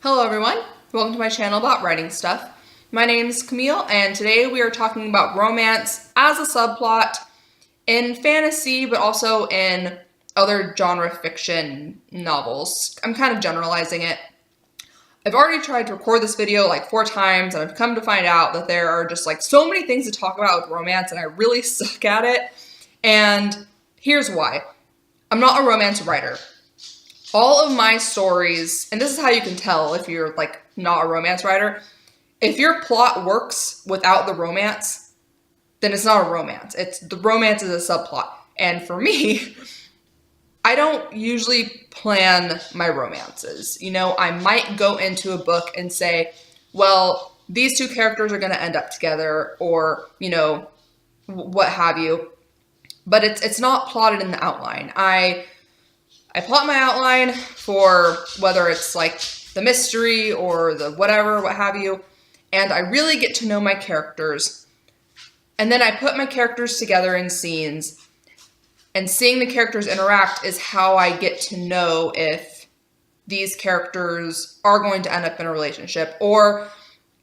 Hello everyone, welcome to my channel about writing stuff. My name's Camille and today we are talking about romance as a subplot in fantasy but also in other genre fiction novels. I'm kind of generalizing it. I've already tried to record this video like 4 times and I've come to find out that there are just like so many things to talk about with romance and I really suck at it. And here's why. I'm not a romance writer. All of my stories, and this is how you can tell if you're like not a romance writer, if your plot works without the romance, then it's not a romance. The romance is a subplot. And for me, I don't usually plan my romances. You know, I might go into a book and say, well, these 2 characters are going to end up together or, you know, what have you. But it's not plotted in the outline. I plot my outline for whether it's like the mystery or the whatever, what have you, and I really get to know my characters. And then I put my characters together in scenes, and seeing the characters interact is how I get to know if these characters are going to end up in a relationship. Or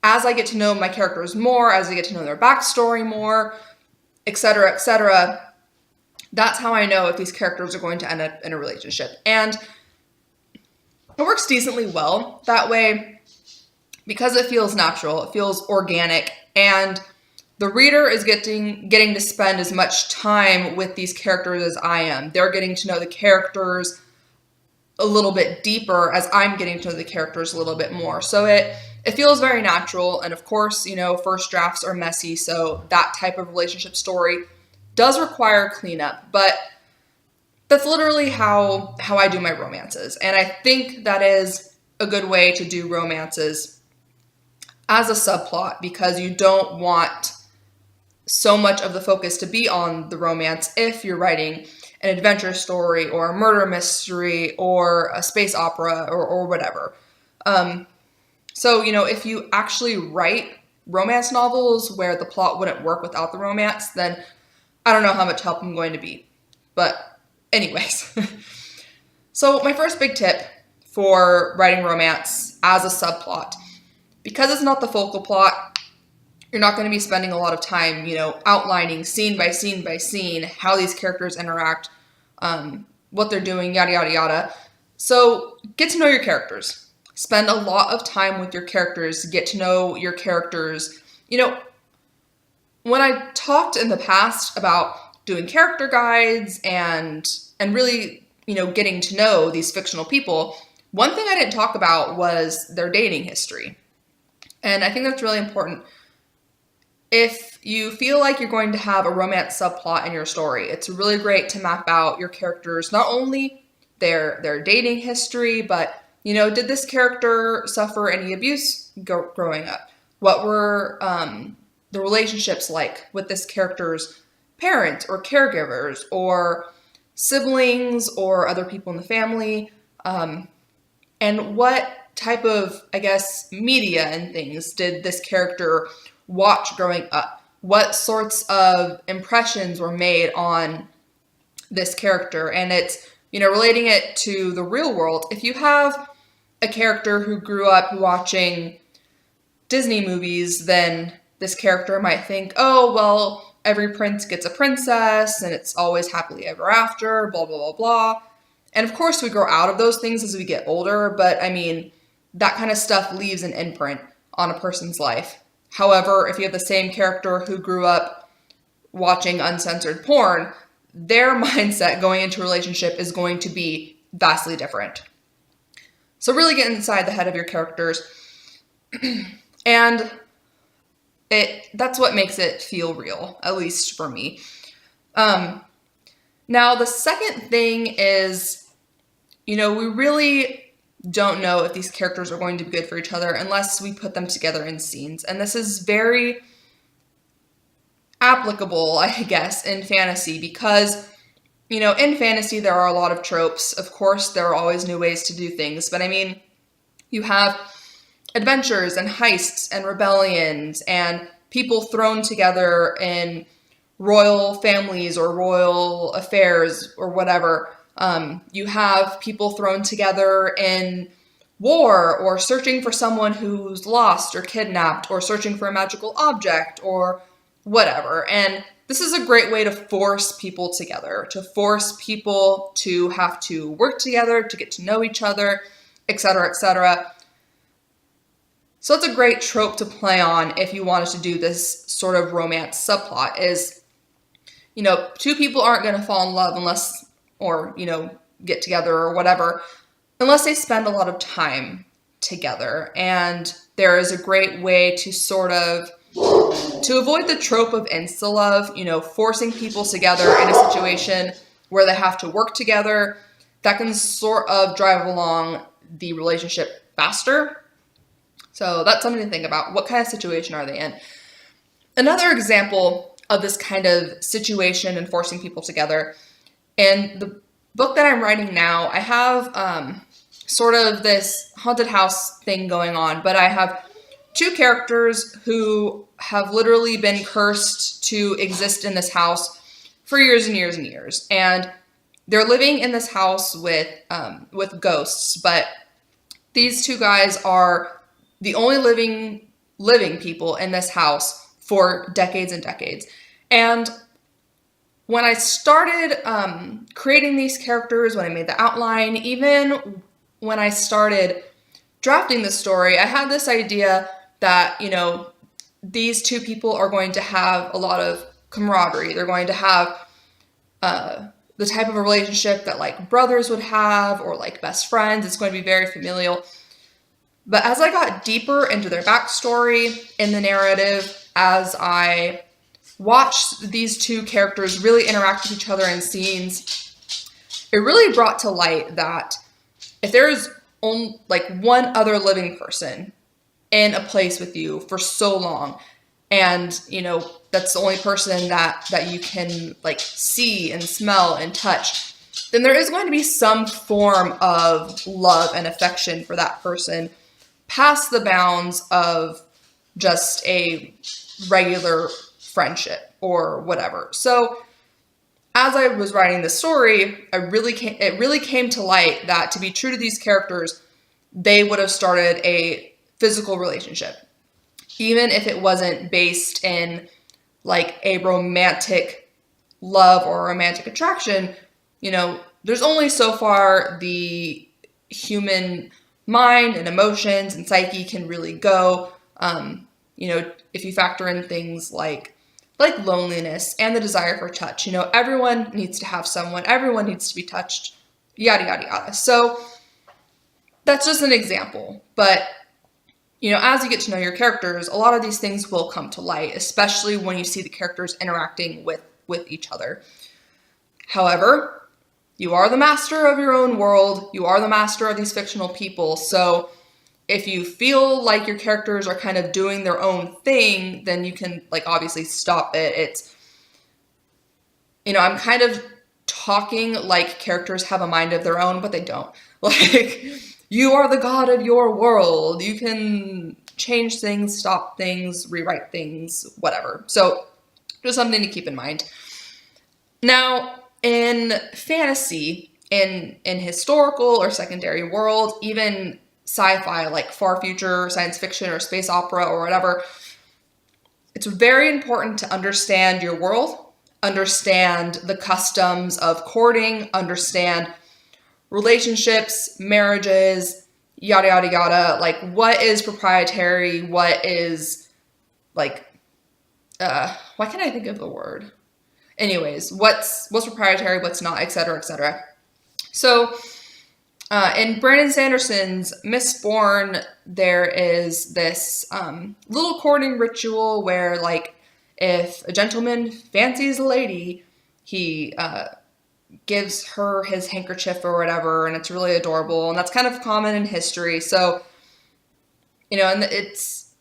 as I get to know my characters more, as I get to know their backstory more, etc., etc., that's how I know if these characters are going to end up in a relationship. And it works decently well that way because it feels natural, it feels organic, and the reader is getting to spend as much time with these characters as I am. They're getting to know the characters a little bit deeper as I'm getting to know the characters a little bit more. So it feels very natural, and of course, you know, first drafts are messy, so that type of relationship story does require cleanup, but that's literally how I do my romances. And I think that is a good way to do romances as a subplot because you don't want so much of the focus to be on the romance if you're writing an adventure story or a murder mystery or a space opera or whatever. So, you know, if you actually write romance novels where the plot wouldn't work without the romance, then I don't know how much help I'm going to be, but anyways. So my first big tip for writing romance as a subplot, because it's not the focal plot, you're not going to be spending a lot of time, you know, outlining scene by scene by scene how these characters interact, what they're doing, yada, yada, yada. So get to know your characters. Spend a lot of time with your characters. Get to know your characters. You know, when I talked in the past about doing character guides and really, you know, getting to know these fictional people, one thing I didn't talk about was their dating history. And I think that's really important. If you feel like you're going to have a romance subplot in your story, it's really great to map out your characters, not only their dating history, but, you know, did this character suffer any abuse growing up? What were the relationships like with this character's parents or caregivers or siblings or other people in the family? And what type of, I guess, media and things did this character watch growing up? What sorts of impressions were made on this character? And it's, you know, relating it to the real world. If you have a character who grew up watching Disney movies, then this character might think, oh, well, every prince gets a princess and it's always happily ever after, blah, blah, blah, blah. And of course we grow out of those things as we get older, but I mean, that kind of stuff leaves an imprint on a person's life. However, if you have the same character who grew up watching uncensored porn, their mindset going into a relationship is going to be vastly different. So really get inside the head of your characters. And that's what makes it feel real, at least for me. Now, the second thing is, you know, we really don't know if these characters are going to be good for each other unless we put them together in scenes. And this is very applicable, I guess, in fantasy because, you know, in fantasy there are a lot of tropes. Of course, there are always new ways to do things, but I mean, you have adventures and heists and rebellions and people thrown together in royal families or royal affairs or whatever. You have people thrown together in war, or searching for someone who's lost or kidnapped, or searching for a magical object, or whatever. And this is a great way to force people together, to force people to have to work together, to get to know each other, etc., etc. So it's a great trope to play on if you wanted to do this sort of romance subplot is, two people aren't going to fall in love unless, or, get together or whatever, unless they spend a lot of time together. And there is a great way to sort of, to avoid the trope of insta-love, forcing people together in a situation where they have to work together, that can sort of drive along the relationship faster. So that's something to think about. What kind of situation are they in? Another example of this kind of situation and forcing people together, in the book that I'm writing now, I have sort of this haunted house thing going on, but I have two characters who have literally been cursed to exist in this house for years and years and years. And they're living in this house with ghosts, but these two guys are the only living people in this house for decades and decades. And when I started creating these characters, when I made the outline, even when I started drafting the story, I had this idea that, these two people are going to have a lot of camaraderie. They're going to have the type of a relationship that like brothers would have, or like best friends. It's going to be very familial. But as I got deeper into their backstory in the narrative, as I watched these two characters really interact with each other in scenes, it really brought to light that if there's only like one other living person in a place with you for so long, and that's the only person that you can like see and smell and touch, then there is going to be some form of love and affection for that person past the bounds of just a regular friendship or whatever. So as I was writing the story, it really came to light that to be true to these characters, they would have started a physical relationship. Even if it wasn't based in like a romantic love or romantic attraction, there's only so far the human mind and emotions and psyche can really go. If you factor in things like loneliness and the desire for touch, everyone needs to have someone, everyone needs to be touched, yada, yada, yada. So that's just an example. But, as you get to know your characters, a lot of these things will come to light, especially when you see the characters interacting with each other. However, you are the master of your own world. You are the master of these fictional people. So if you feel like your characters are kind of doing their own thing, then you can obviously stop it. It's, I'm kind of talking like characters have a mind of their own, but they don't. You are the god of your world. You can change things, stop things, rewrite things, whatever. So just something to keep in mind. Now, in fantasy, in historical or secondary world, even sci-fi, like far future science fiction or space opera or whatever, it's very important to understand your world, understand the customs of courting, understand relationships, marriages, yada, yada, yada. What is proprietary, what is, why can't I think of the word? Anyways, what's proprietary, what's not, etc., etc. So, in Brandon Sanderson's Mistborn, there is this little courting ritual where, if a gentleman fancies a lady, he gives her his handkerchief or whatever, and it's really adorable, and that's kind of common in history. So, and it's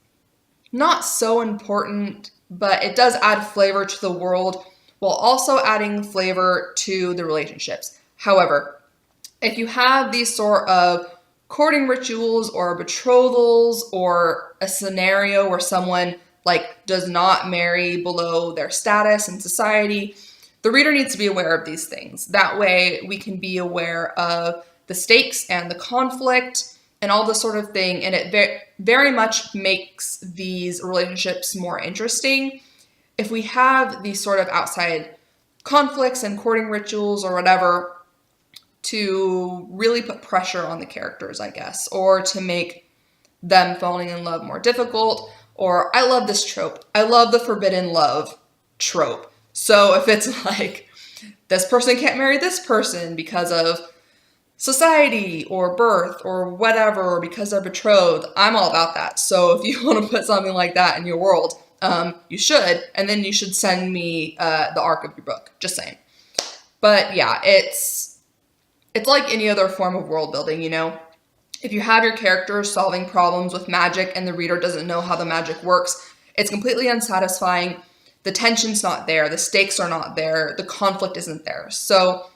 not so important, but it does add flavor to the world while also adding flavor to the relationships. However, if you have these sort of courting rituals or betrothals or a scenario where someone does not marry below their status in society, the reader needs to be aware of these things. That way we can be aware of the stakes and the conflict and all this sort of thing. And it very much makes these relationships more interesting if we have these sort of outside conflicts and courting rituals or whatever to really put pressure on the characters, I guess, or to make them falling in love more difficult. Or I love this trope. I love the forbidden love trope. So if it's like, this person can't marry this person because of society or birth or whatever, or because they're betrothed, I'm all about that. So if you want to put something like that in your world, you should, and then you should send me the arc of your book. Just saying. But yeah, it's like any other form of world building, you know? If you have your characters solving problems with magic and the reader doesn't know how the magic works, it's completely unsatisfying. The tension's not there. The stakes are not there. The conflict isn't there. So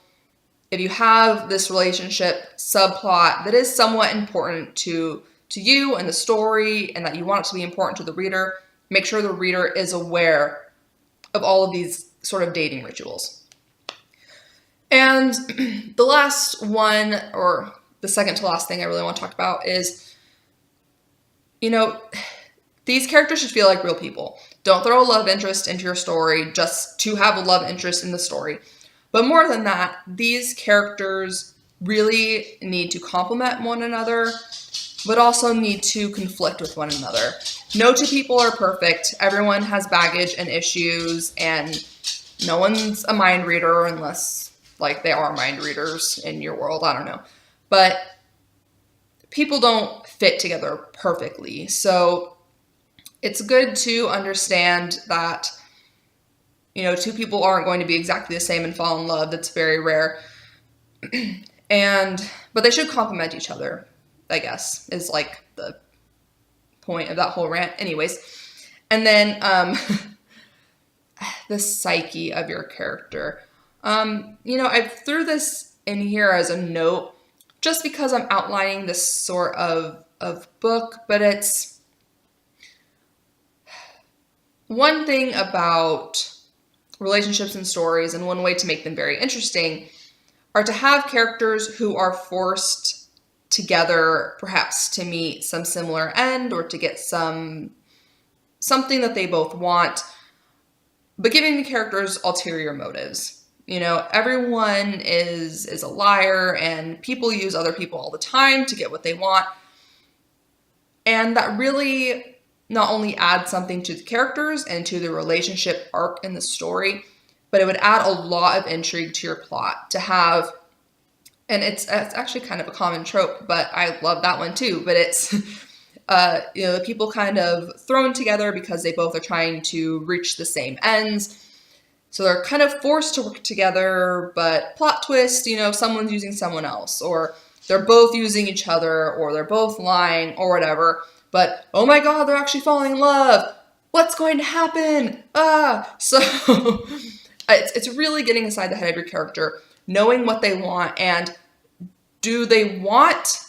if you have this relationship subplot that is somewhat important to you and the story, and that you want it to be important to the reader, make sure the reader is aware of all of these sort of dating rituals. And the last one, or the second to last thing I really want to talk about is, you know, these characters should feel like real people. Don't throw a love interest into your story just to have a love interest in the story. But more than that, these characters really need to complement one another, but also need to conflict with one another. No two people are perfect. Everyone has baggage and issues, and no one's a mind reader unless, like, they are mind readers in your world. I don't know. But people don't fit together perfectly. So it's good to understand that, you know, two people aren't going to be exactly the same and fall in love. That's very rare. But they should complement each other, I guess, is like the point of that whole rant. Anyways. And then the psyche of your character. You know, I threw this in here as a note just because I'm outlining this sort of book, but it's one thing about relationships and stories, and one way to make them very interesting are to have characters who are forced together, perhaps to meet some similar end or to get something that they both want, but giving the characters ulterior motives. You know, everyone is a liar, and people use other people all the time to get what they want. And that really not only adds something to the characters and to the relationship arc in the story, but it would add a lot of intrigue to your plot to have, and it's actually kind of a common trope, but I love that one too, but it's, you know, the people kind of thrown together because they both are trying to reach the same ends. So they're kind of forced to work together, but plot twist, you know, someone's using someone else, or they're both using each other, or they're both lying, or whatever. But, oh my God, they're actually falling in love. What's going to happen? So it's really getting inside the head of your character, knowing what they want, and do they want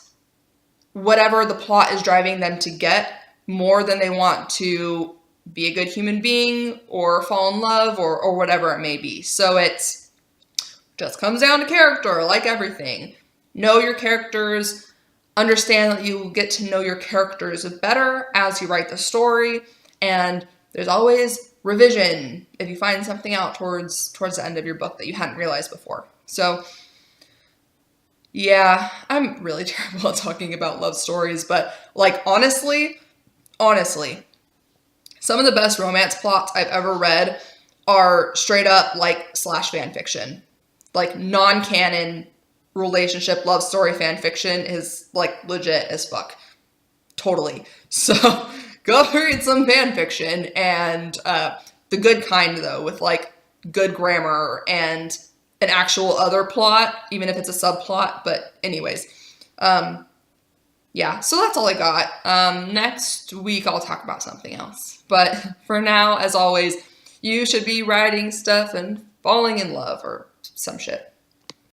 whatever the plot is driving them to get more than they want to be a good human being or fall in love or whatever it may be. So it's just comes down to character, like everything. Know your characters, understand that you get to know your characters better as you write the story, and there's always revision if you find something out towards the end of your book that you hadn't realized before. So yeah, I'm really terrible at talking about love stories, but like honestly, some of the best romance plots I've ever read are straight up like slash fan fiction. Like non-canon relationship love story fan fiction is like legit as fuck. Totally. So go read some fan fiction, and the good kind though, with like good grammar and an actual other plot, even if it's a subplot. But anyways, yeah, so that's all I got. Next week I'll talk about something else. But for now, as always, you should be writing stuff and falling in love or some shit.